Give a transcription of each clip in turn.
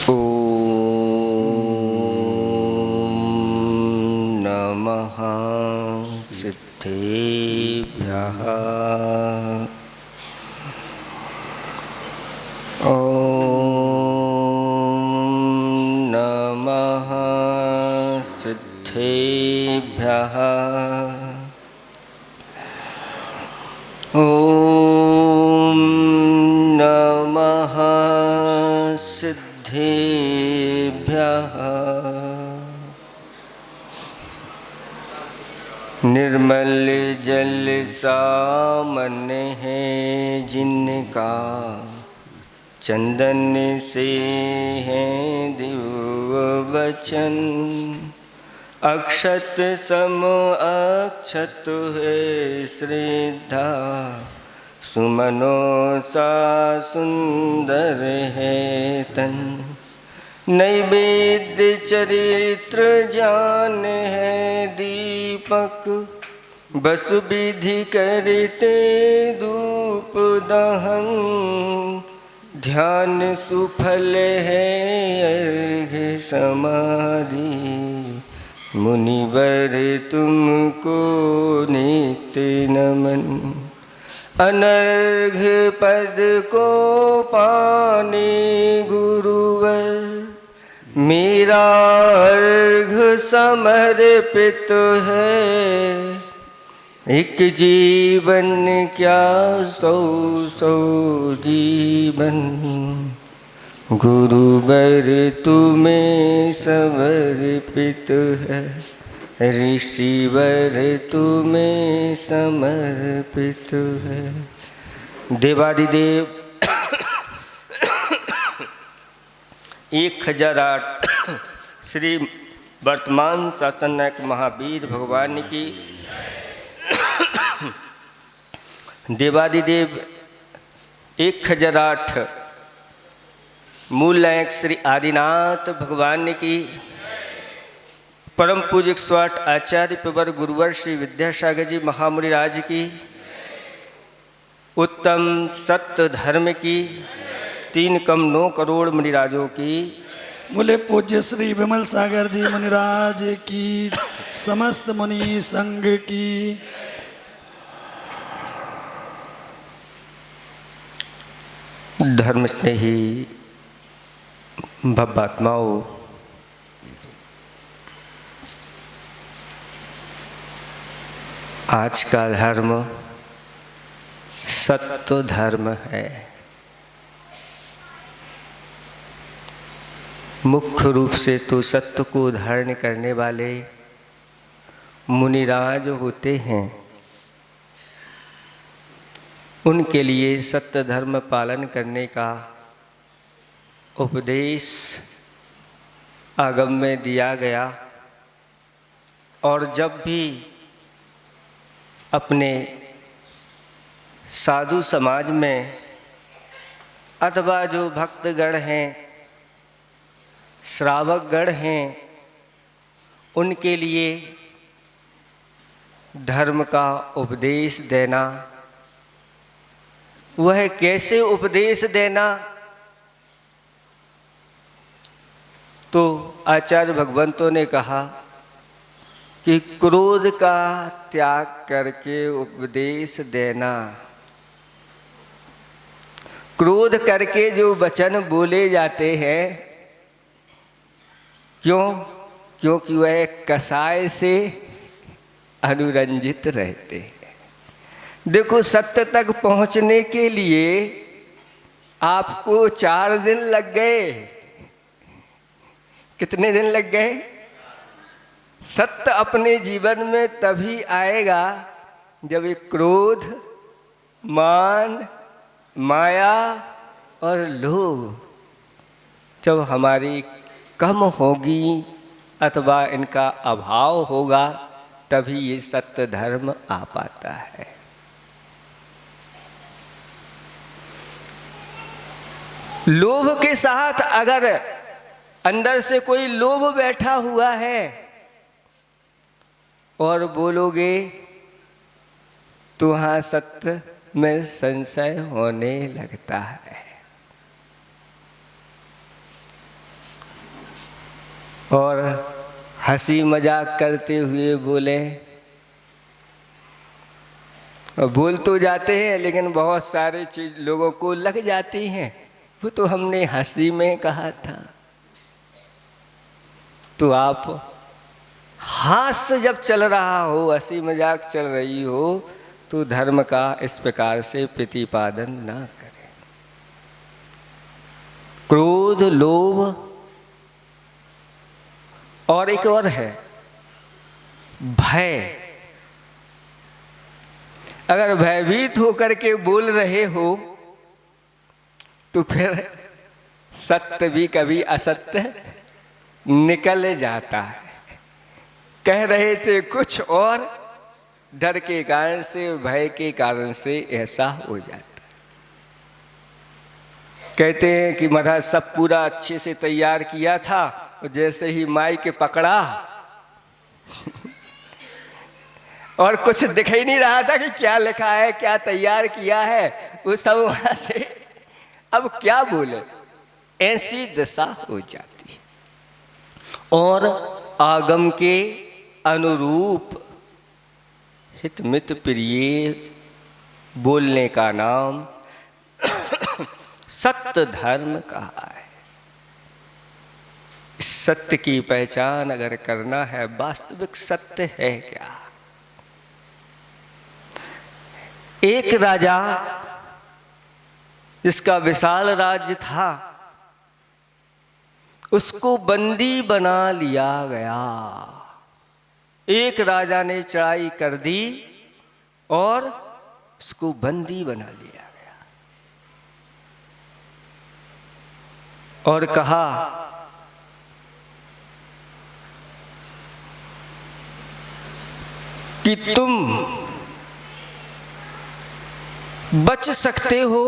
ॐ नमः सिद्धेभ्यः। ॐ नमः सिद्धेभ्यः। ॐ नमः सिद्धेभ्यः। निर्मल जल सामन है जिनका, चंदन से है दिव्य वचन। अक्षत सम अक्षत है श्रद्धा, सुमनों सा सुंदर है तन। नैवेद्य चरित्र जान है दीपक, बस विधि करते धूप दहन। ध्यान सुफल है अर्घ समाधि, मुनिवर तुमको नित्य नमन। अनर्घ पद को पाने गुरुवर, मेरा अर्घ समर्पित है। एक जीवन क्या सौ सौ जीवन, गुरुवर तुम्हें समर्पित है। ऋषिवर तुम्हें समर्पित है। देवादिदेव 1008 श्री वर्तमान शासन नायक महावीर भगवान की। देवादिदेव 1008 मूल नायक श्री आदिनाथ भगवान की। परम पूज्य 108 आचार्य प्रवर गुरुवर श्री विद्यासागर जी महामुनि राज की। उत्तम सत्य धर्म की 3,9 करोड़ मुनिराजों की। मूल्य पूज्य श्री विमल सागर जी मुनिराज की, समस्त मुनि संघ की। धर्म स्नेही भव्यात्माओं, आज का धर्म सत्य धर्म है। मुख्य रूप से तो सत्य को धारण करने वाले मुनिराज होते हैं। उनके लिए सत्य धर्म पालन करने का उपदेश आगम में दिया गया। और जब भी अपने साधु समाज में अथवा जो भक्तगण हैं, श्रावकगण हैं, उनके लिए धर्म का उपदेश देना, वह कैसे उपदेश देना, तो आचार्य भगवंतों ने कहा कि क्रोध का त्याग करके उपदेश देना। क्रोध करके जो वचन बोले जाते हैं, क्यों? क्योंकि वह कसाय से अनुरंजित रहते हैं। देखो, सत्य तक पहुंचने के लिए आपको 4 दिन लग गए। कितने दिन लग गए? सत्य अपने जीवन में तभी आएगा जब ये क्रोध, मान, माया और लोभ जब हमारी कम होगी अथवा इनका अभाव होगा, तभी ये सत्य धर्म आ पाता है। लोभ के साथ अगर अंदर से कोई लोभ बैठा हुआ है और बोलोगे तो वहाँ सत्य में संशय होने लगता है। और हंसी मजाक करते हुए बोले, बोल तो जाते हैं लेकिन बहुत सारे चीज लोगों को लग जाती हैं। वो तो हमने हंसी में कहा था। तो आप हास्य जब चल रहा हो, हंसी मजाक चल रही हो, तो धर्म का इस प्रकार से प्रतिपादन ना करें। क्रोध, लोभ और एक और है भय। अगर भयभीत होकर के बोल रहे हो तो फिर सत्य भी कभी असत्य निकल जाता है। कह रहे थे कुछ और डर के कारण से, भय के कारण से ऐसा हो जाता है। कहते हैं कि महाराज सब पूरा अच्छे से तैयार किया था, जैसे ही माइक पकड़ा और कुछ दिख ही नहीं रहा था कि क्या लिखा है, क्या तैयार किया है। वो सब वहां से अब क्या बोले, ऐसी दशा हो जाती है। और आगम के अनुरूप हित मित प्रिय बोलने का नाम सत्य धर्म कहा है। सत्य की पहचान अगर करना है, वास्तविक सत्य है क्या। एक राजा जिसका विशाल राज्य था, उसको बंदी बना लिया गया। एक राजा ने चढ़ाई कर दी और उसको बंदी बना लिया गया और कहा कि तुम बच सकते हो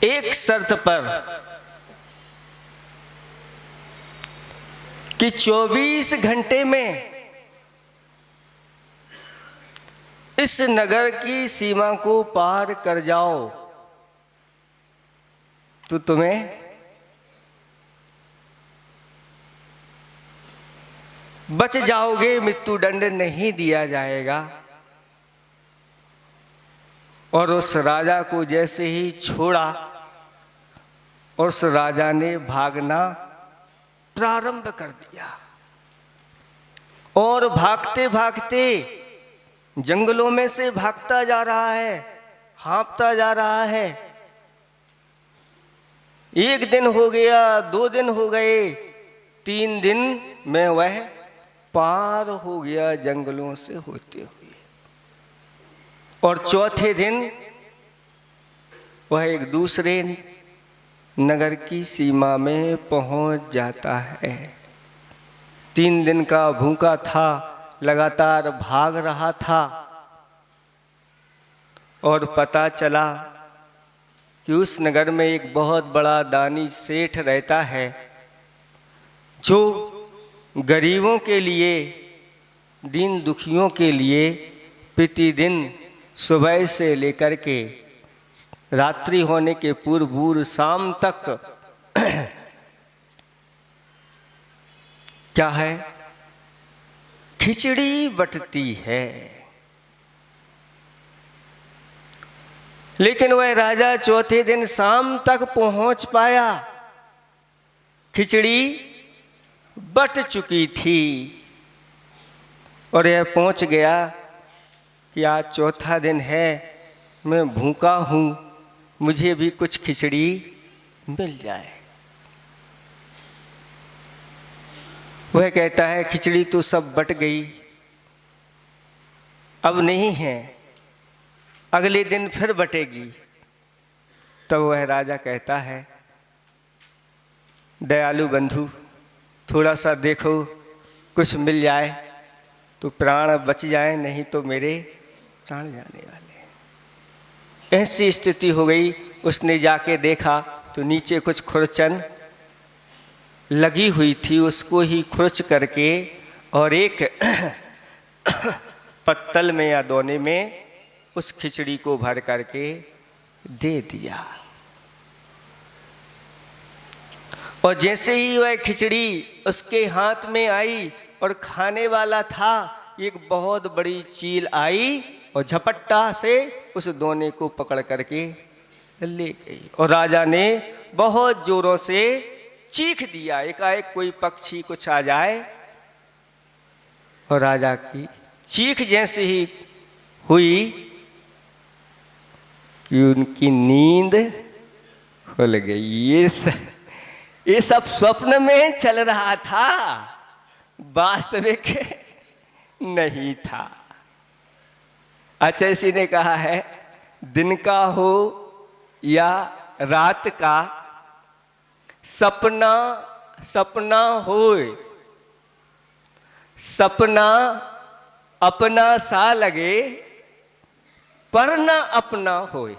एक शर्त पर कि 24 घंटे में इस नगर की सीमा को पार कर जाओ तो तुम्हें बच जाओगे, मृत्यु दंड नहीं दिया जाएगा। और उस राजा को जैसे ही छोड़ा, उस राजा ने भागना प्रारंभ कर दिया और भागते भागते जंगलों में से भागता जा रहा है, हाँफता जा रहा है। 1 दिन हो गया, 2 दिन हो गए, 3 दिन में वह पार हो गया जंगलों से होते हुए। और चौथे दिन वह एक दूसरे नगर की सीमा में पहुंच जाता है। 3 दिन का भूखा था, लगातार भाग रहा था और पता चला कि उस नगर में एक बहुत बड़ा दानी सेठ रहता है जो गरीबों के लिए, दीन दुखियों के लिए प्रतिदिन सुबह से लेकर के रात्रि होने के पूर्व शाम तक क्या है, खिचड़ी बंटती है। लेकिन वह राजा चौथे दिन शाम तक पहुंच पाया, खिचड़ी बट चुकी थी। और यह पहुंच गया कि आज चौथा दिन है, मैं भूखा हूं, मुझे भी कुछ खिचड़ी मिल जाए। वह कहता है खिचड़ी तो सब बट गई, अब नहीं है, अगले दिन फिर बटेगी। तब वह राजा कहता है, दयालु बंधु, थोड़ा सा देखो, कुछ मिल जाए तो प्राण बच जाए, नहीं तो मेरे प्राण जाने वाले। ऐसी स्थिति हो गई। उसने जाके देखा तो नीचे कुछ खुरचन लगी हुई थी, उसको ही खुरच करके और एक पत्तल में या दोने में उस खिचड़ी को भर करके दे दिया। और जैसे ही वह खिचड़ी उसके हाथ में आई और खाने वाला था, एक बहुत बड़ी चील आई और झपट्टा से उस दोने को पकड़ करके ले गई। और राजा ने बहुत जोरों से चीख दिया, एकाएक कोई पक्षी कुछ आ जाए। और राजा की चीख जैसे ही हुई कि उनकी नींद खुल गई। ये सब स्वप्न में चल रहा था, वास्तविक नहीं था। अच्छा, इसी ने कहा है, दिन का हो या रात का, सपना सपना होए, सपना अपना सा लगे पर न अपना होए।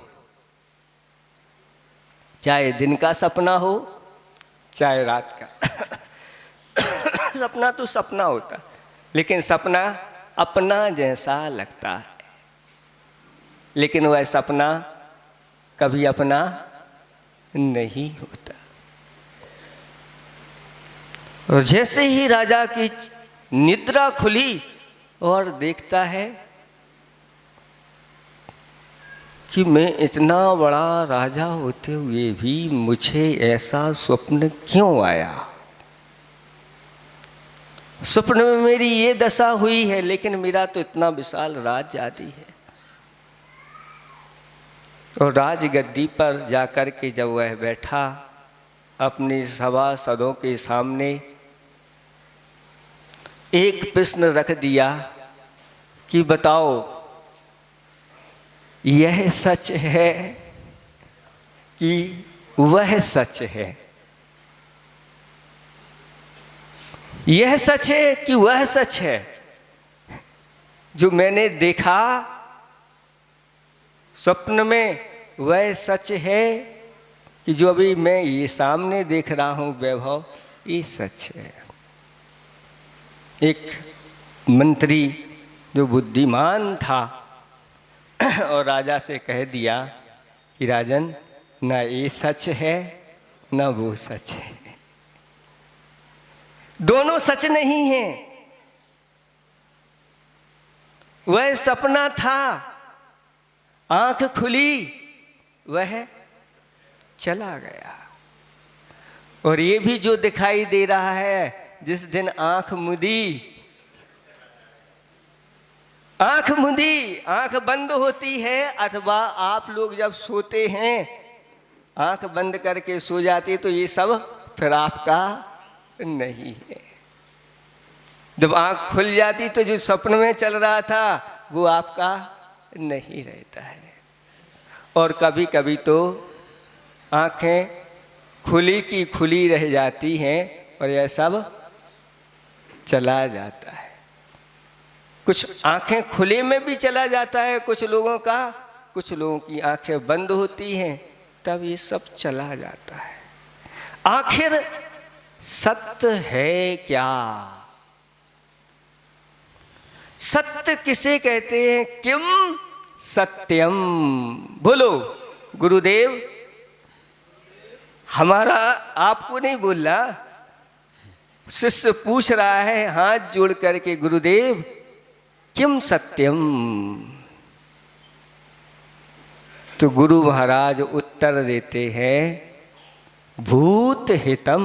चाहे दिन का सपना हो चाहे रात का सपना तो सपना होता, लेकिन सपना अपना जैसा लगता है, लेकिन वह सपना कभी अपना नहीं होता। और जैसे ही राजा की निद्रा खुली और देखता है कि मैं इतना बड़ा राजा होते हुए भी मुझे ऐसा स्वप्न क्यों आया। स्वप्न में मेरी ये दशा हुई है, लेकिन मेरा तो इतना विशाल राज्य आदि है। और राजगद्दी पर जाकर के जब वह बैठा अपनी सभासदों के सामने, एक प्रश्न रख दिया कि बताओ, यह सच है कि वह सच है? यह सच है कि वह सच है? जो मैंने देखा स्वप्न में वह सच है कि जो अभी मैं ये सामने देख रहा हूँ वैभव, ये सच है? एक मंत्री जो बुद्धिमान था और राजा से कह दिया कि राजन, ना ये सच है ना वो सच है, दोनों सच नहीं हैं। वह सपना था, आंख खुली, वह चला गया। और ये भी जो दिखाई दे रहा है, जिस दिन आंख मुदी, आंख बंद होती है, अथवा आप लोग जब सोते हैं आंख बंद करके सो जाते, तो ये सब फिर आपका नहीं है। जब आंख खुल जाती तो जो स्वप्न में चल रहा था वो आपका नहीं रहता है। और कभी कभी तो आंखें खुली की खुली रह जाती हैं और यह सब चला जाता है। कुछ आंखें खुले में भी चला जाता है कुछ लोगों का, कुछ लोगों की आंखें बंद होती हैं, तब ये सब चला जाता है। आखिर सत्य है क्या? सत्य किसे कहते हैं? किम सत्यम? बोलो गुरुदेव। हमारा आपको नहीं बोल रहा, शिष्य पूछ रहा है हाथ जोड़ करके, गुरुदेव किम सत्यम? तो गुरु महाराज उत्तर देते हैं, भूत हितम।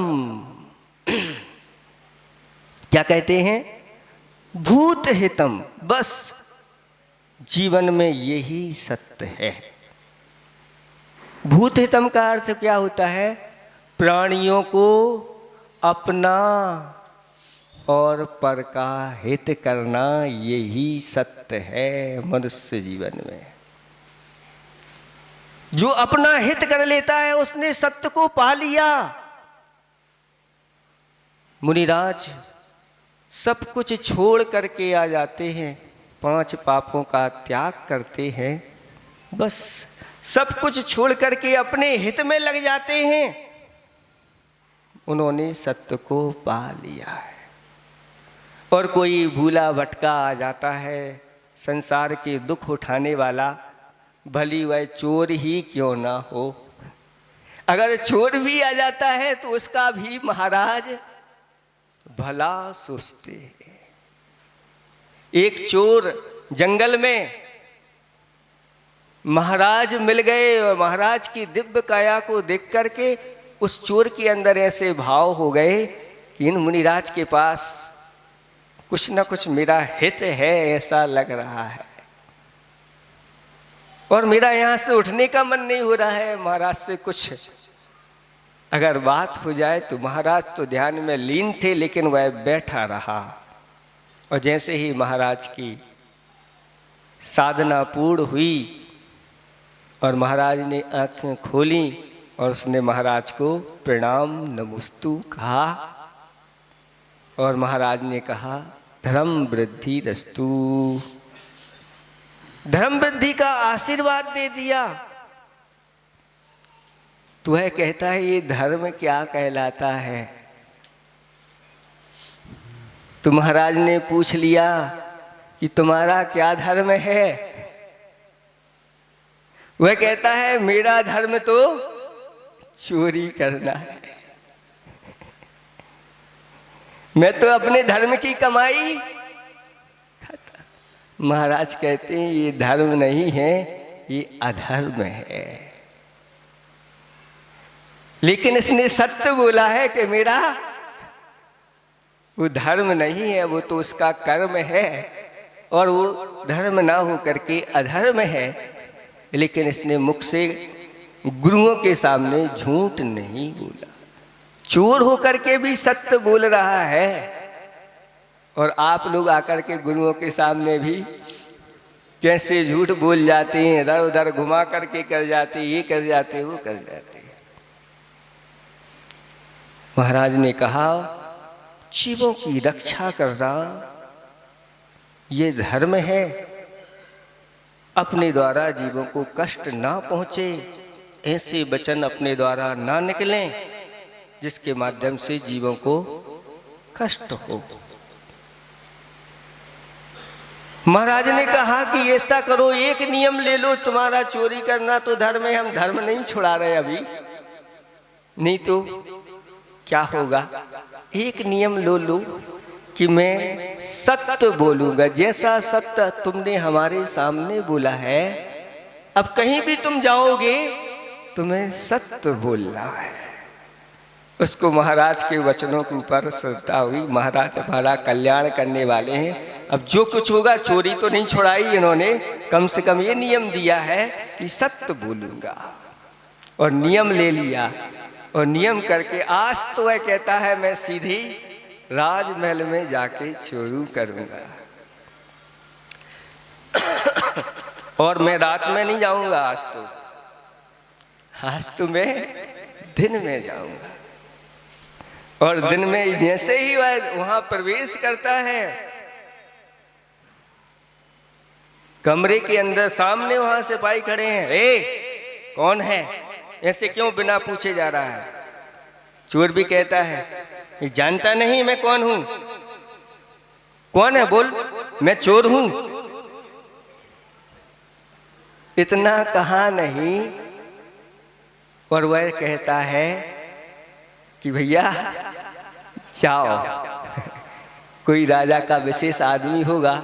क्या कहते हैं? भूत हितम। बस जीवन में यही सत्य है। भूत हितम का अर्थ क्या होता है? प्राणियों को अपना और पर का हित करना, यही सत्य है मनुष्य जीवन में। जो अपना हित कर लेता है उसने सत्य को पा लिया। मुनिराज सब कुछ छोड़ करके आ जाते हैं, 5 पापों का त्याग करते हैं, बस सब कुछ छोड़ करके अपने हित में लग जाते हैं। उन्होंने सत्य को पा लिया है। और कोई भूला भटका आ जाता है, संसार के दुख उठाने वाला, भली वह चोर ही क्यों ना हो, अगर चोर भी आ जाता है तो उसका भी महाराज भला सोचते हैं। एक चोर जंगल में महाराज मिल गए और महाराज की दिव्य काया को देख करके उस चोर के अंदर ऐसे भाव हो गए कि इन मुनिराज के पास कुछ न कुछ मेरा हित है, ऐसा लग रहा है और मेरा यहाँ से उठने का मन नहीं हो रहा है। महाराज से कुछ अगर बात हो जाए तो महाराज तो ध्यान में लीन थे, लेकिन वह बैठा रहा और जैसे ही महाराज की साधना पूर्ण हुई और महाराज ने आंखें खोली और उसने महाराज को प्रणाम नमस्तु कहा और महाराज ने कहा धर्म वृद्धि रस्तु, धर्म वृद्धि का आशीर्वाद दे दिया। तो वह कहता है ये धर्म क्या कहलाता है? तो महाराज ने पूछ लिया कि तुम्हारा क्या धर्म है? वह कहता है मेरा धर्म तो चोरी करना है, मैं तो अपने धर्म की कमाई खाता। महाराज कहते हैं ये धर्म नहीं है, ये अधर्म है। लेकिन इसने सत्य बोला है कि मेरा वो धर्म नहीं है, वो तो उसका कर्म है और वो धर्म ना हो करके अधर्म है। लेकिन इसने मुख से गुरुओं के सामने झूठ नहीं बोला, चोर होकर के भी सत्य बोल रहा है। और आप लोग आकर के गुरुओं के सामने भी कैसे झूठ बोल जाते हैं, इधर उधर घुमा करके कर जाते, ये कर जाते, वो कर जाते। महाराज ने कहा जीवों की रक्षा करना ये धर्म है, अपने द्वारा जीवों को कष्ट ना पहुंचे ऐसे वचन अपने द्वारा ना निकलें जिसके माध्यम से जीवों को कष्ट हो। महाराज ने कहा कि ऐसा करो, एक नियम ले लो, तुम्हारा चोरी करना तो धर्म है, हम धर्म नहीं छुड़ा रहे अभी, नहीं तो क्या होगा? एक नियम लो कि मैं सत्य बोलूंगा, जैसा सत्य तुमने हमारे सामने बोला है, अब कहीं भी तुम जाओगे तुम्हें सत्य बोलना है। उसको महाराज के वचनों के ऊपर श्रद्धा हुई। महाराज हमारा कल्याण करने वाले हैं, अब जो कुछ होगा, चोरी तो नहीं छुड़ाई इन्होंने, कम से कम ये नियम दिया है कि सत्य बोलूंगा और नियम ले लिया। और नियम करके आज तो वह कहता है मैं सीधी राजमहल में जाके चोरू करूंगा और मैं रात में नहीं जाऊंगा, आज तो मैं दिन में जाऊंगा। और दिन में जैसे ही वह वहां प्रवेश करता है कमरे के अंदर, सामने वहां सिपाही खड़े हैं। ए कौन है? ऐसे क्यों बिना पूछे जा रहा है? चोर भी कहता है ये जानता नहीं मैं कौन हूं? कौन है बोल? मैं चोर हूं। इतना कहा नहीं और वह कहता है कि भैया जाओ, कोई राजा का विशेष आदमी होगा,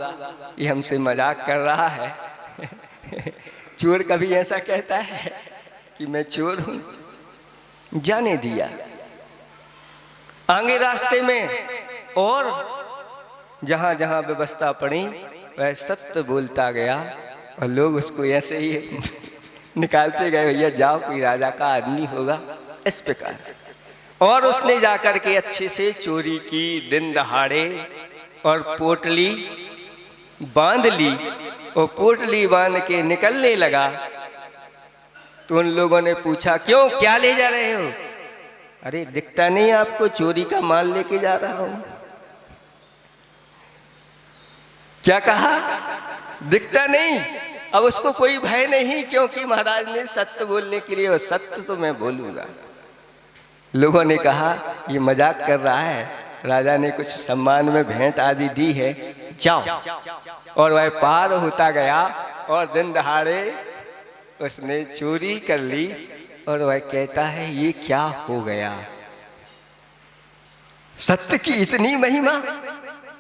ये हमसे मजाक कर रहा है। चोर कभी ऐसा कहता है कि मैं चोर हूं? जाने दिया। आगे रास्ते में और जहां जहां व्यवस्था पड़ी वह सत्य बोलता गया और लोग उसको ऐसे ही निकालते गए, भैया जाओ, कोई राजा का आदमी होगा, इस प्रकार। और उसने जाकर के अच्छे से चोरी की दिन दहाड़े और पोटली बांध ली और पोटली बांध के निकलने लगा। तो उन लोगों ने पूछा क्यों, क्या ले जा रहे हो? अरे दिखता नहीं आपको, चोरी का माल लेके जा रहा हूं। क्या कहा? दिखता नहीं। अब उसको कोई भय नहीं, क्योंकि महाराज ने सत्य बोलने के लिए, और सत्य तो मैं बोलूंगा। लोगों ने कहा ये मजाक कर रहा है, राजा ने कुछ सम्मान में भेंट आदि दी है, जाओ। और वह पार होता गया और दिन दहाड़े उसने चोरी कर ली और वह कहता है ये क्या हो गया। सत्य की इतनी महिमा।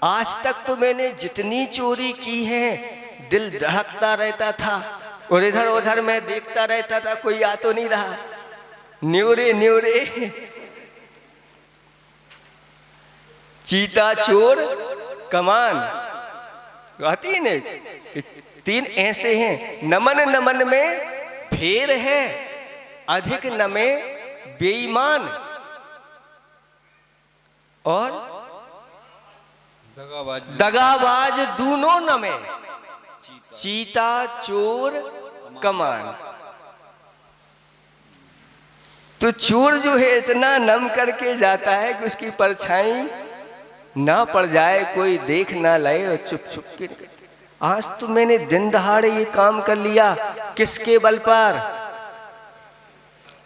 आज तक तो मैंने जितनी चोरी की है दिल धड़कता रहता था और इधर उधर मैं देखता रहता था, कोई आ तो नहीं रहा। न्यूरे न्यूरे चीता चोर कमान आती ने, तीन ऐसे हैं। नमन नमन में फेर है, अधिक नमे बेईमान, और दगाबाज दूनों नमे, चीता चोर कमान। तो चोर जो है इतना नम करके जाता है कि उसकी परछाई ना पड़ जाए, कोई देख ना लाए और चुप चुप के। आज तो मैंने दिन दहाड़े ये काम कर लिया, किसके बल पर?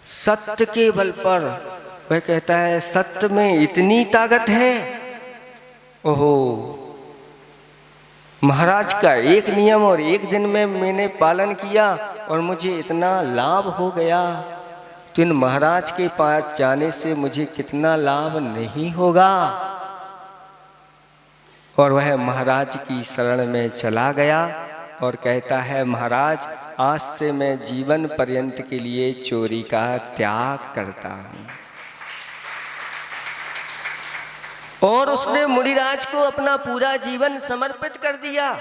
सत्य के बल पर। वह कहता है सत्य में इतनी ताकत है। ओहो, महाराज का एक नियम और एक दिन में मैंने पालन किया और मुझे इतना लाभ हो गया, तो इन महाराज के पास जाने से मुझे कितना लाभ नहीं होगा। और वह महाराज की शरण में चला गया और कहता है महाराज आज से मैं जीवन पर्यंत के लिए चोरी का त्याग करता हूँ। और उसने मुनिराज को अपना पूरा जीवन समर्पित कर दिया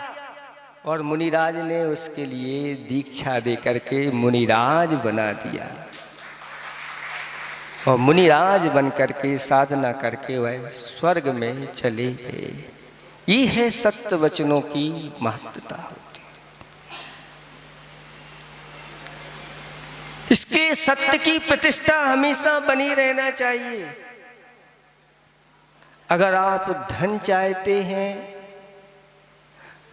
और मुनिराज ने उसके लिए दीक्षा दे करके मुनिराज बना दिया। और मुनिराज बन करके साधना करके वह स्वर्ग में चले गए। ये है सत्य वचनों की महत्ता होती है। इसके सत्य की प्रतिष्ठा हमेशा बनी रहना चाहिए। अगर आप धन चाहते हैं,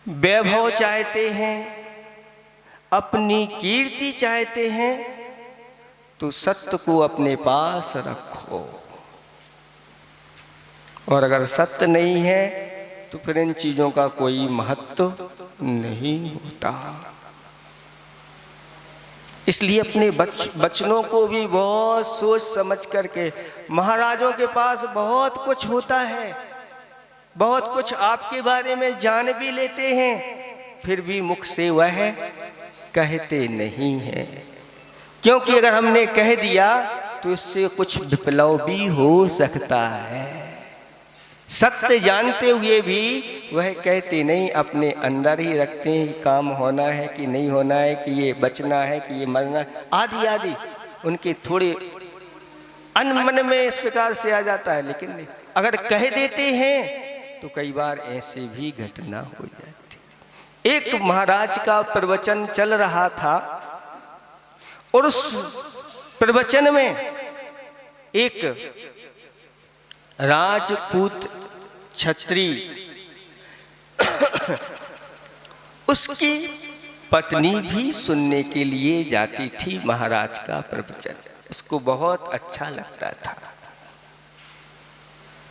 वैभव चाहते हैं, अपनी कीर्ति चाहते हैं, तो सत्य को अपने पास रखो। और अगर सत्य नहीं है तो फिर इन चीजों का कोई महत्व नहीं होता। इसलिए अपने बचनों को भी बहुत सोच समझ करके, महाराजों के पास बहुत कुछ होता है, बहुत कुछ आपके बारे में जान भी लेते हैं, फिर भी मुख से वह कहते नहीं हैं। क्योंकि अगर हमने कह दिया तो इससे कुछ विप्लव भी हो सकता है। सत्य जानते हुए भी वह कहते नहीं, अपने अंदर ही रखते हैं। काम होना है कि नहीं होना है, कि ये बचना है कि ये मरना है, आदि आदि उनके थोड़े अनमन में इस प्रकार से आ जाता है। लेकिन नहीं, अगर कह देते हैं तो कई बार ऐसे भी घटना हो जाती। एक महाराज का प्रवचन चल रहा था और उस प्रवचन में एक राजपूत क्षत्रिय उसकी पत्नी भी सुनने के लिए जाती थी महाराज का प्रवचन। उसको बहुत अच्छा लगता था।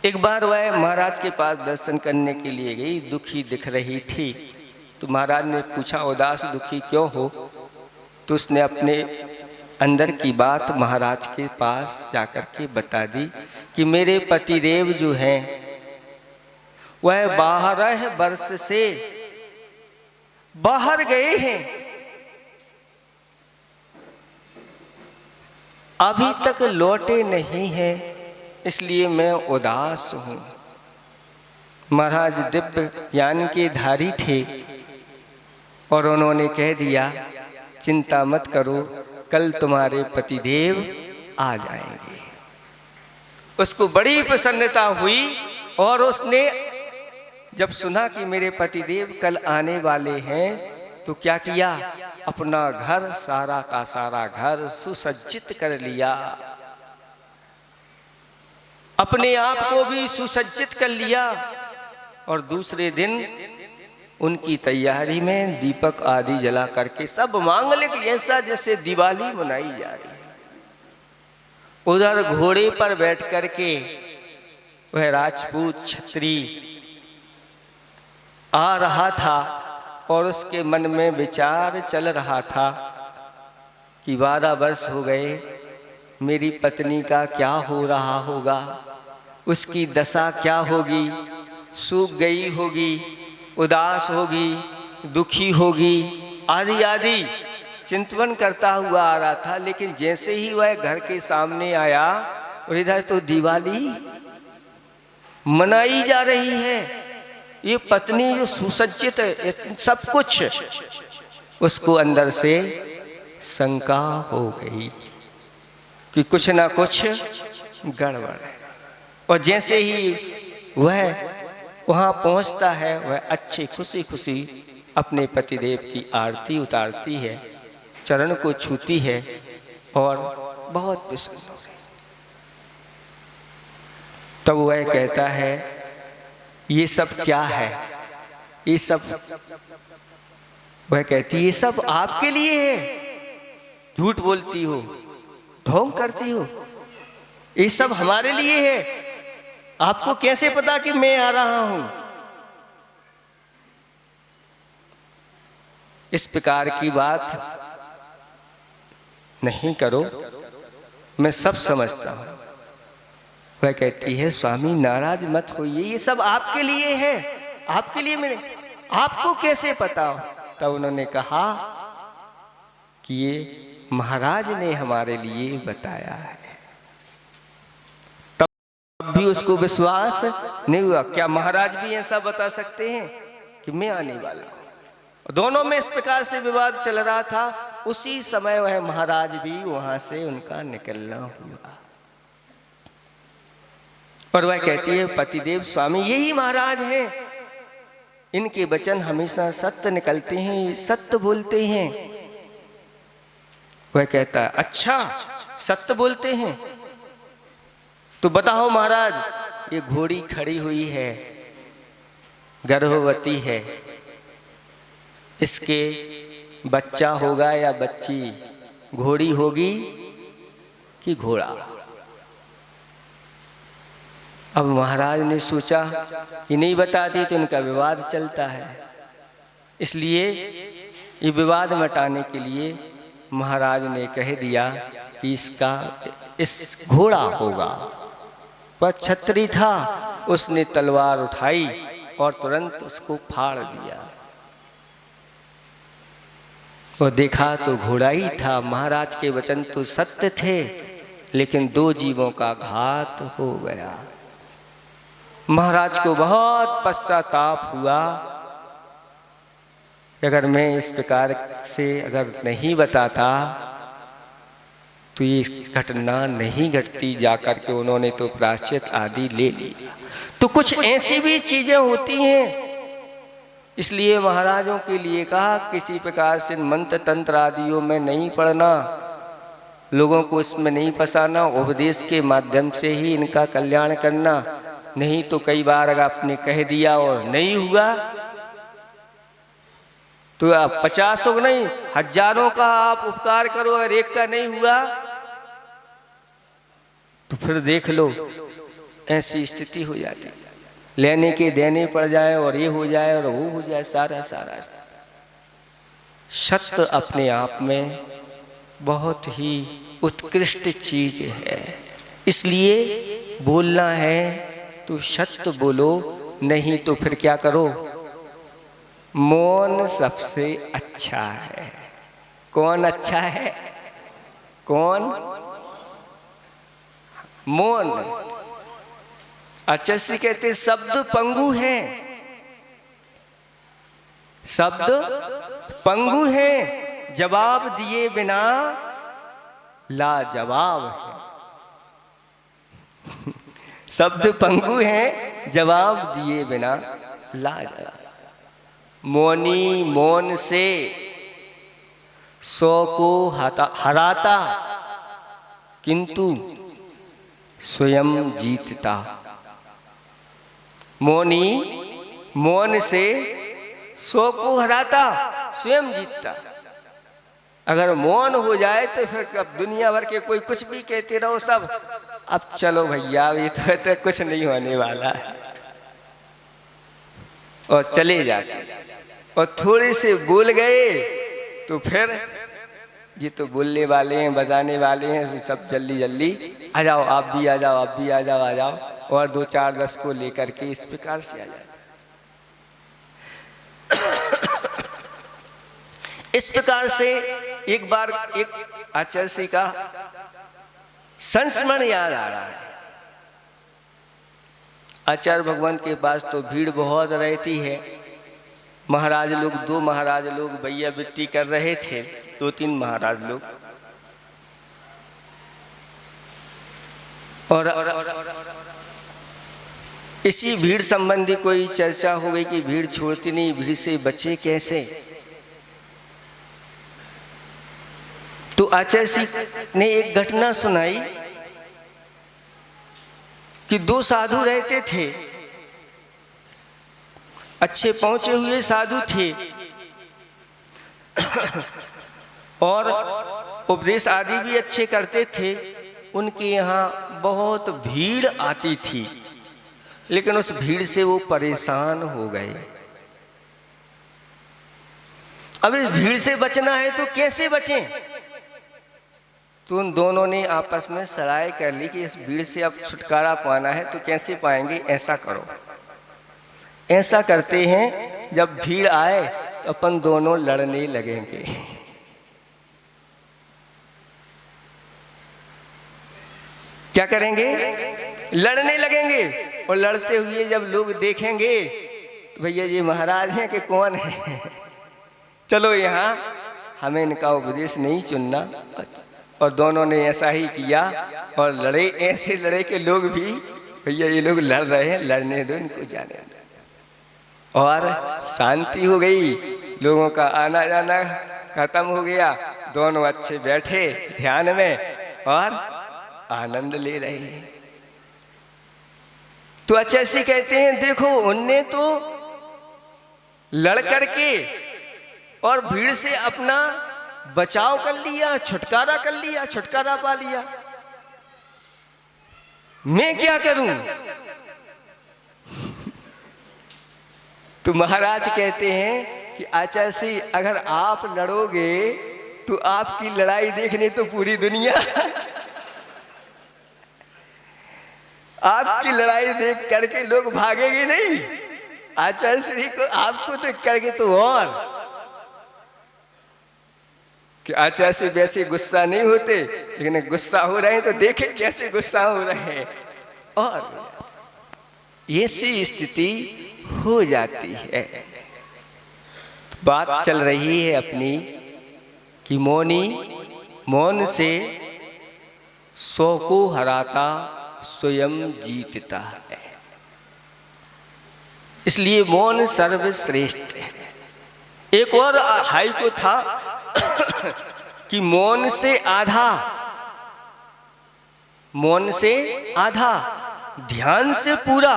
एक बार वह महाराज के पास दर्शन करने के लिए गई, दुखी दिख रही थी। तो महाराज ने पूछा उदास दुखी क्यों हो? तो उसने अपने अंदर की बात महाराज के पास जाकर के बता दी कि मेरे पतिदेव जो हैं वह 12 वर्ष से बाहर गए हैं, अभी तक लौटे नहीं हैं, इसलिए मैं उदास हूँ। महाराज दिव्य ज्ञान के धारी थे और उन्होंने कह दिया चिंता मत करो, कल तुम्हारे पतिदेव आ जाएंगे। उसको बड़ी प्रसन्नता हुई और उसने जब सुना कि मेरे पतिदेव कल आने वाले हैं तो क्या किया, अपना घर सारा का सारा घर सुसज्जित कर लिया, अपने आप को भी सुसज्जित कर लिया। और दूसरे दिन उनकी तैयारी में दीपक आदि जला करके सब मांगलिक ऐसा जैसे दिवाली मनाई जा रही है। उधर घोड़े पर बैठ करके वह राजपूत क्षत्रिय आ रहा था और उसके मन में विचार चल रहा था कि 12 वर्ष हो गए, मेरी पत्नी का क्या हो रहा होगा, उसकी दशा क्या होगी, सूख गई होगी, उदास होगी, दुखी होगी, आदि आदि चिंतन करता हुआ आ रहा था। लेकिन जैसे ही वह घर के सामने आया और इधर तो दिवाली मनाई जा रही है, ये पत्नी जो सुसज्जित है सब कुछ, उसको अंदर से शंका हो गई कि कुछ ना कुछ गड़बड़ है। और जैसे ही वह वहाँ पहुँचता है, वह अच्छी खुशी खुशी अपने पतिदेव की आरती उतारती है, चरण को छूती है और बहुत प्रसन्न हो गई। तब वह कहता है ये सब क्या है, ये सब, वह कहती ये सब आपके लिए है, झूठ बोलती हो, ढोंग करती हो, ये सब हमारे लिए है, आपको कैसे पता कि मैं आ रहा हूं। इस प्रकार की बात नहीं करो, मैं सब समझता हूं। वह कहती है स्वामी नाराज मत होइए, ये सब आपके लिए है, आपके लिए मिले, आपको कैसे पता हो। तब उन्होंने कहा कि ये महाराज ने हमारे लिए बताया है। तब भी उसको विश्वास नहीं हुआ, क्या महाराज भी ऐसा बता सकते हैं कि मैं आने वाला हूं। दोनों में इस प्रकार से विवाद चल रहा था। उसी समय वह महाराज भी वहां से उनका निकलना हुआ और वह कहती है पतिदेव स्वामी यही महाराज हैं, इनके वचन हमेशा सत्य निकलते हैं, सत्य बोलते हैं। वह कहता है अच्छा सत्य बोलते हैं तो बताओ महाराज, ये घोड़ी खड़ी हुई है, गर्भवती है, इसके बच्चा होगा या बच्ची, घोड़ी होगी कि घोड़ा। अब महाराज ने सोचा कि नहीं बताती तो इनका विवाद चलता है, इसलिए ये विवाद मिटाने के लिए महाराज ने कह दिया कि इस घोड़ा होगा। वह छत्री था, उसने तलवार उठाई और तुरंत उसको फाड़ दिया और देखा तो घोड़ा ही था। महाराज के वचन तो सत्य थे, लेकिन दो जीवों का घात हो गया। महाराज को बहुत पश्चाताप हुआ, अगर मैं इस प्रकार से अगर नहीं बताता तो ये घटना नहीं घटती। जाकर के उन्होंने तो प्रायश्चित आदि ले लिया। तो कुछ ऐसी भी चीजें होती हैं, इसलिए महाराजों के लिए कहा किसी प्रकार से मंत्र तंत्र आदियों में नहीं पढ़ना, लोगों को इसमें नहीं फंसाना, उपदेश के माध्यम से ही इनका कल्याण करना। नहीं तो कई बार अगर आपने कह दिया और नहीं हुआ तो आप 50 नहीं 1000 का आप उपकार करो, अगर एक का नहीं हुआ तो फिर देख लो ऐसी स्थिति हो जाती, लेने के देने पड़ जाए और ये हो जाए और वो हो जाए। सारा सत्य अपने आप में बहुत ही उत्कृष्ट चीज है, इसलिए बोलना है तो सत्य बोलो, नहीं तो फिर क्या करो, मौन सबसे अच्छा है। कौन अच्छा है? कौन? मौन। अच्छा से कहते शब्द पंगु हैं, शब्द पंगु हैं, जवाब दिए बिना लाजवाब है। शब्द पंगु हैं, जवाब दिए बिना लाजवाब। मौनी मौन से 100 को हराता, किंतु स्वयं जीतता। मौनी मौन से 100 को हराता, स्वयं जीतता। अगर मौन हो जाए तो फिर अब दुनिया भर के कोई कुछ भी कहते रहो सब, अब चलो भैया ये तो कुछ नहीं होने वाला है, और चले जाते। और थोड़े से बोल गए तो फिर ये तो बोलने वाले हैं, बजाने वाले हैं, सब जल्दी जल्दी आ जाओ, आप भी आ जाओ, आप भी आ जाओ, आ जाओ, और 2 4 10 को लेकर के इस प्रकार से आ जाए। इस प्रकार से एक बार एक आचार्य श्री का संस्मरण याद आ रहा है। आचार्य भगवान के पास तो भीड़ बहुत रहती है। महाराज लोग, 2 महाराज लोग भैया वित्ती कर रहे थे, 2-3 महाराज लोग, और इसी भीड़ संबंधी कोई चर्चा हो गई कि भीड़ छोड़ती नहीं, भीड़ से बचे कैसे। तो आचार्य जी ने एक घटना सुनाई कि 2 साधु रहते थे, अच्छे पहुंचे हुए साधु थे, और उपदेश आदि भी अच्छे करते थे। उनके यहाँ बहुत भीड़ आती थी, लेकिन उस भीड़ से वो परेशान हो गए। अब इस भीड़ से बचना है तो कैसे बचें? तो उन दोनों ने आपस में सलाह कर ली कि इस भीड़ से अब छुटकारा पाना है तो कैसे पाएंगे। ऐसा करो, ऐसा करते हैं, जब भीड़ आए तो अपन दोनों लड़ने लगेंगे। क्या करेंगे? लड़ने लगेंगे। और लड़ते हुए जब लोग देखेंगे तो भैया ये महाराज हैं कि कौन है, चलो यहाँ हमें इनका उपदेश नहीं चुनना। और दोनों ने ऐसा ही किया और लड़े, ऐसे लड़े के लोग भी भैया ये लोग लड़ रहे हैं, लड़ने दो, इनको जाने दो। और शांति हो गई, लोगों का आना जाना खत्म हो गया। दोनों अच्छे बैठे ध्यान में और आनंद ले रहे हैं। तो आचार्य जी कहते हैं, देखो उनने तो लड़ करके और भीड़ से अपना बचाव कर लिया, छुटकारा कर लिया, छुटकारा पा लिया। मैं क्या करूं? तो महाराज कहते हैं कि आचार्य जी अगर आप लड़ोगे तो आपकी लड़ाई देखने तो पूरी दुनिया आपकी लड़ाई देख करके लोग भागेंगे नहीं। आचार्य श्री को आपको देख करके तो और कि आचार्य से वैसे गुस्सा नहीं होते, लेकिन गुस्सा हो रहे हैं तो देखें कैसे गुस्सा हो रहे हैं। और ऐसी स्थिति हो जाती है। बात चल रही है अपनी कि मौन से 100 को हराता स्वयं जीतता है। इसलिए मौन सर्वश्रेष्ठ है। एक और हाई को था कि मौन से आधा ध्यान से पूरा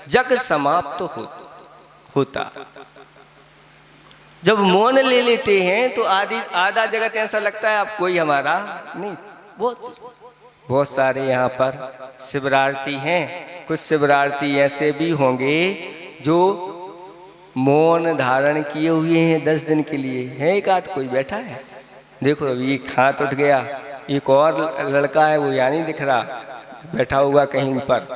जग समाप्त होता। जब मौन ले लेते हैं तो आधा जगत ऐसा लगता है अब कोई हमारा नहीं। बहुत सारे यहाँ पर शिवरार्थी हैं। कुछ शिवरार्थी ऐसे भी होंगे जो मौन धारण किए हुए हैं 10 दिन के लिए है। एक आध कोई बैठा है, देखो अभी एक हाथ उठ गया, एक और लड़का है वो यहाँ नहीं दिख रहा, बैठा हुआ कहीं ऊपर।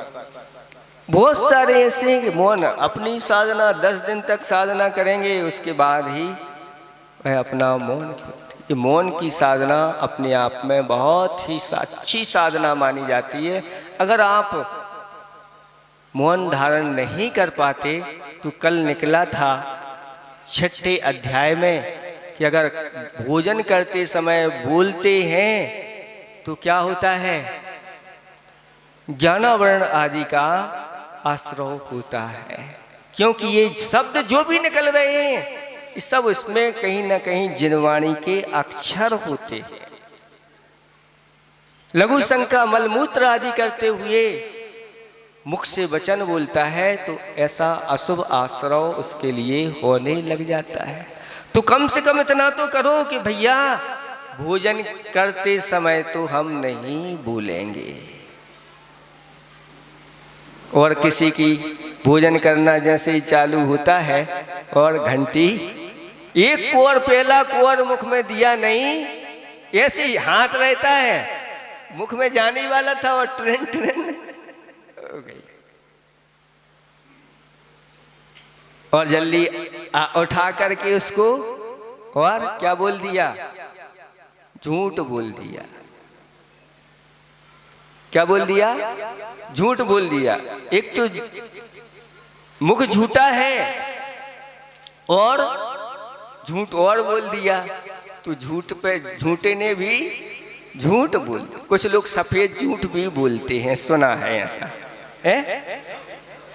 बहुत सारे ऐसे हैं कि मौन अपनी साधना 10 दिन तक साधना करेंगे, उसके बाद ही वह अपना मौन। ये मौन की साधना अपने आप में बहुत ही अच्छी साधना मानी जाती है। अगर आप मौन धारण नहीं कर पाते तो कल निकला था 6ठे अध्याय में कि अगर भोजन करते समय बोलते हैं तो क्या होता है, ज्ञानावरण आदि का आश्रय होता है। क्योंकि ये शब्द जो भी निकल रहे हैं इस सब इसमें कहीं ना कहीं जिनवाणी के अक्षर होते हैं। लघु शंका मलमूत्र आदि करते हुए मुख से वचन बोलता है तो ऐसा अशुभ आश्रय उसके लिए होने लग जाता है। तो कम से कम इतना तो करो कि भैया भोजन करते समय तो हम नहीं बोलेंगे। और किसी की भोजन करना जैसे ही चालू होता है और घंटी एक कोर पहला कोर मुख में दिया नहीं, ऐसे ही हाथ रहता है, मुख में जाने वाला था और ट्रेन हो गई। और जल्दी उठा करके उसको और क्या बोल दिया, झूठ बोल दिया। क्या बोल दिया, झूठ बोल दिया। एक तो मुख झूठा है और झूठ और बोल दिया, तो झूठ पे झूठे ने भी झूठ बोल दिया। कुछ लोग सफेद झूठ भी बोलते हैं, सुना है ऐसा है।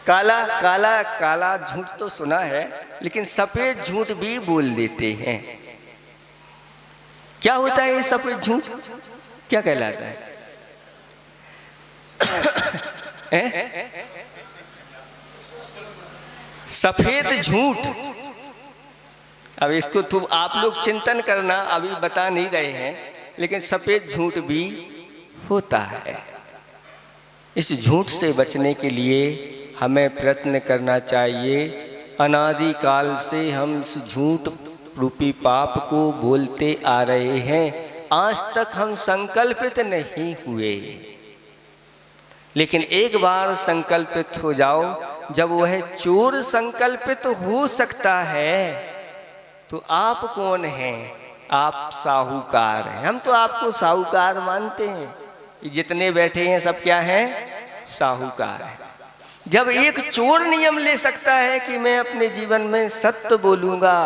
काला काला काला झूठ तो सुना है, लेकिन सफेद झूठ भी बोल देते हैं। क्या होता है ये सफेद झूठ, क्या कहलाता है? सफेद झूठ, अब इसको तो आप लोग चिंतन करना, अभी बता नहीं रहे हैं, लेकिन सफेद झूठ भी होता है। इस झूठ से बचने के लिए हमें प्रयत्न करना चाहिए। अनादि काल से हम इस झूठ रूपी पाप को बोलते आ रहे हैं, आज तक हम संकल्पित नहीं हुए। लेकिन एक बार संकल्पित हो जाओ, जब वह चोर संकल्पित हो सकता है, तो आप कौन हैं? आप साहूकार हैं। हम तो आपको साहूकार मानते हैं। जितने बैठे हैं सब क्या हैं? साहूकार हैं। जब एक चोर नियम ले सकता है कि मैं अपने जीवन में सत्य बोलूंगा,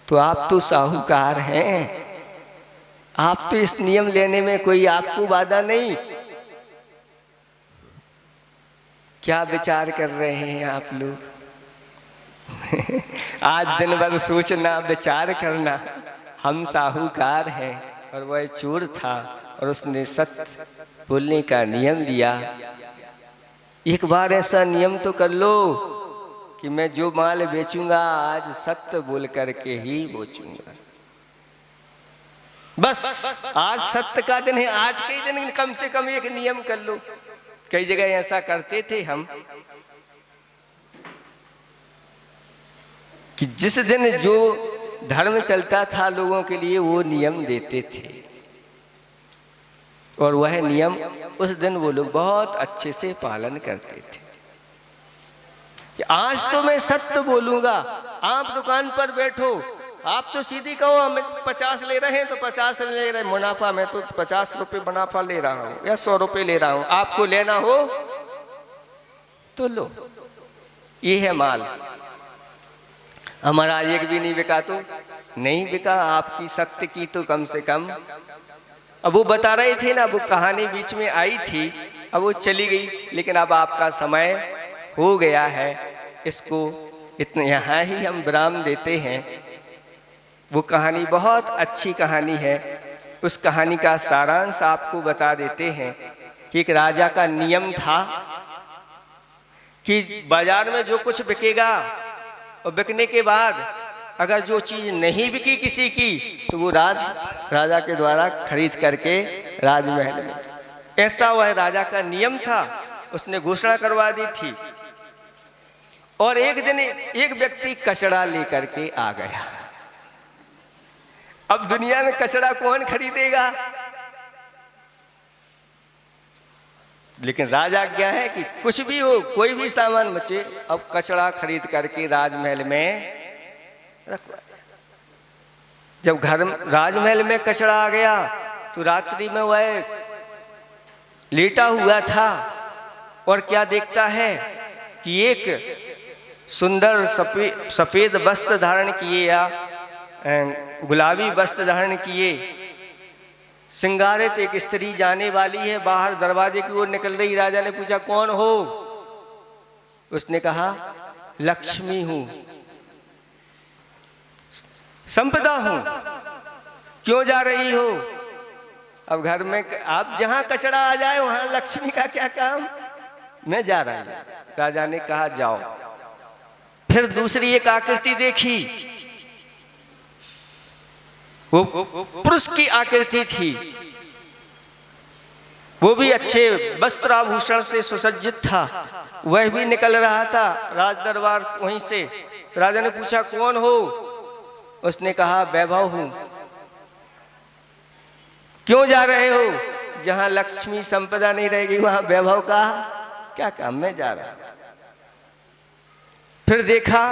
तो आप तो साहूकार हैं। आप तो इस नियम लेने में कोई आपको बाधा नहीं। क्या विचार कर रहे हैं आप लोग? आज दिन भर सोचना, विचार करना, हम साहूकार हैं और वह चोर था और उसने सत्य बोलने का नियम लिया। एक बार ऐसा नियम तो कर लो कि मैं जो माल बेचूंगा आज सत्य बोल करके ही बेचूंगा। बस आज सत्य का दिन है, आज के दिन कम से कम एक नियम कर लो। कई जगह ऐसा करते थे हम कि जिस दिन जो धर्म चलता था लोगों के लिए वो नियम देते थे, और वह नियम उस दिन वो लोग बहुत अच्छे से पालन करते थे कि आज तो मैं सत्य बोलूंगा। आप दुकान पर बैठो, आप तो सीधी कहो हम 50 ले रहे हैं तो 50 ले रहे हैं मुनाफा, मैं तो 50 रुपये मुनाफा ले रहा हूँ या 100 रुपये ले रहा हूँ, आपको लेना हो तो लो, ये है माल। हमारा एक भी नहीं बिका तो नहीं बिका, आपकी सत्य की तो कम से कम। अब वो बता रहे थे ना, वो कहानी बीच में आई थी, अब वो चली गई, लेकिन अब आपका समय हो गया है। इसको इतने यहाँ ही हम विराम देते हैं। वो कहानी बहुत अच्छी कहानी है। उस कहानी का सारांश आपको बता देते हैं कि एक राजा का नियम था कि बाजार में जो कुछ बिकेगा और बिकने के बाद अगर जो चीज़ नहीं बिकी किसी की, तो वो राजा के द्वारा खरीद करके राजमहल में, ऐसा वह राजा का नियम था। उसने घोषणा करवा दी थी। और एक दिन एक व्यक्ति कचड़ा लेकर के आ गया। अब दुनिया में कचड़ा कौन खरीदेगा? लेकिन राजा क्या है कि कुछ भी हो, कोई भी सामान बचे, अब कचड़ा खरीद करके राजमहल में रखवा। जब राजमहल में कचड़ा आ गया तो रात्रि में वह लेटा हुआ था और क्या देखता है कि एक सुंदर सफेद वस्त्र धारण किए या गुलाबी वस्त्र धारण किए सिंगारित एक स्त्री जाने वाली है, बाहर दरवाजे की ओर निकल रही। राजा ने पूछा कौन हो? उसने कहा लक्ष्मी हूं, संपदा हूं। क्यों जा रही हो? अब घर में आप जहां कचरा आ जाए वहां लक्ष्मी का क्या काम? मैं जा रहा हूं। राजा ने कहा जाओ। फिर दूसरी एक आकृति देखी, वो पुरुष की आकृति थी, वो भी अच्छे वस्त्र आभूषण से सुसज्जित था। वह भी निकल रहा था राज दरबार वहीं से राजा ने पूछा कौन हो? उसने कहा वैभव हूं। क्यों जा रहे हो? जहां लक्ष्मी संपदा नहीं रहेगी वहां वैभव का क्या काम में जा रहा। फिर देखा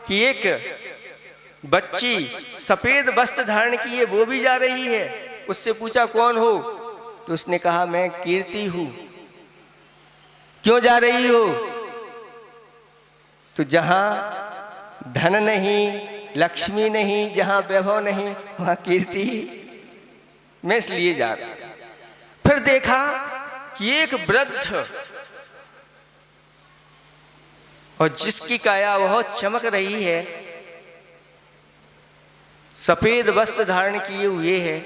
कि एक बच्ची सफेद वस्त्र धारण किए वो भी जा रही है। उससे पूछा कौन हो? तो उसने कहा मैं कीर्ति हूं। क्यों जा रही हो? तो जहां धन नहीं, लक्ष्मी नहीं, जहां वैभव नहीं, वहां कीर्ति, मैं इसलिए जा रहा। फिर देखा कि एक वृद्ध और जिसकी काया बहुत चमक रही है, सफेद वस्त्र धारण किए हुए है,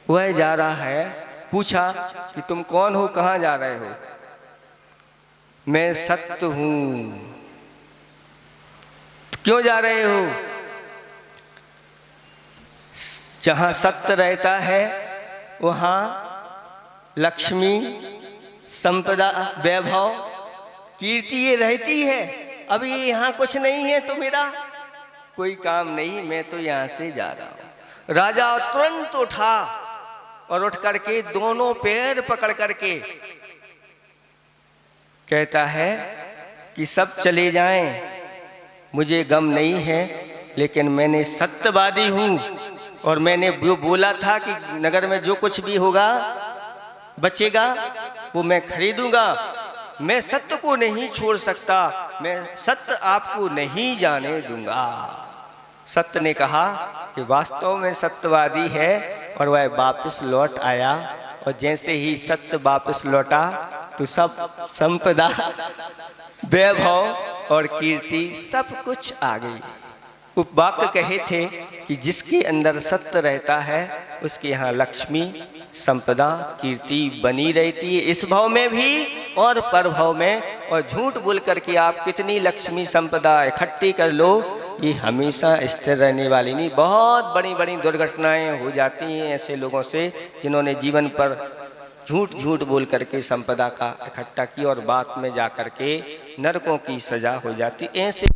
वह जा रहा है। पूछा कि तुम कौन हो, कहां जा रहे हो? मैं सत्य हूं। क्यों जा रहे हो? जहां सत्य रहता है वहां लक्ष्मी, संपदा, वैभव, कीर्ति ये रहती है। अभी यहां कुछ नहीं है तो मेरा कोई काम नहीं, मैं तो यहां से जा रहा हूं। राजा तुरंत उठा और उठ करके दोनों पैर पकड़ करके कहता है कि सब चले जाएं, मुझे गम नहीं है, लेकिन मैंने सत्यवादी हूं और मैंने जो बोला था कि नगर में जो कुछ भी होगा बचेगा वो मैं खरीदूंगा। मैं सत्य को नहीं छोड़ सकता, मैं सत्य आपको नहीं जाने दूंगा। सत्य ने कहा कि वास्तव में सत्यवादी है और वह वापस लौट आया। और जैसे ही सत्य वापस लौटा तो सब संपदा, वैभव और कीर्ति सब कुछ आ गई। उपवाक्य कहे थे कि जिसके अंदर सत्य रहता है उसके यहाँ लक्ष्मी, संपदा, कीर्ति बनी रहती है, इस भाव में भी और परभाव में। और झूठ बोल करके आप कितनी लक्ष्मी संपदा इकट्ठी कर लो, ये हमेशा स्थिर रहने वाली नहीं। बहुत बड़ी बड़ी दुर्घटनाएं हो जाती हैं ऐसे लोगों से जिन्होंने जीवन पर झूठ बोल करके संपदा का इकट्ठा किया और बाद में जा करके नरकों की सजा हो जाती। ऐसे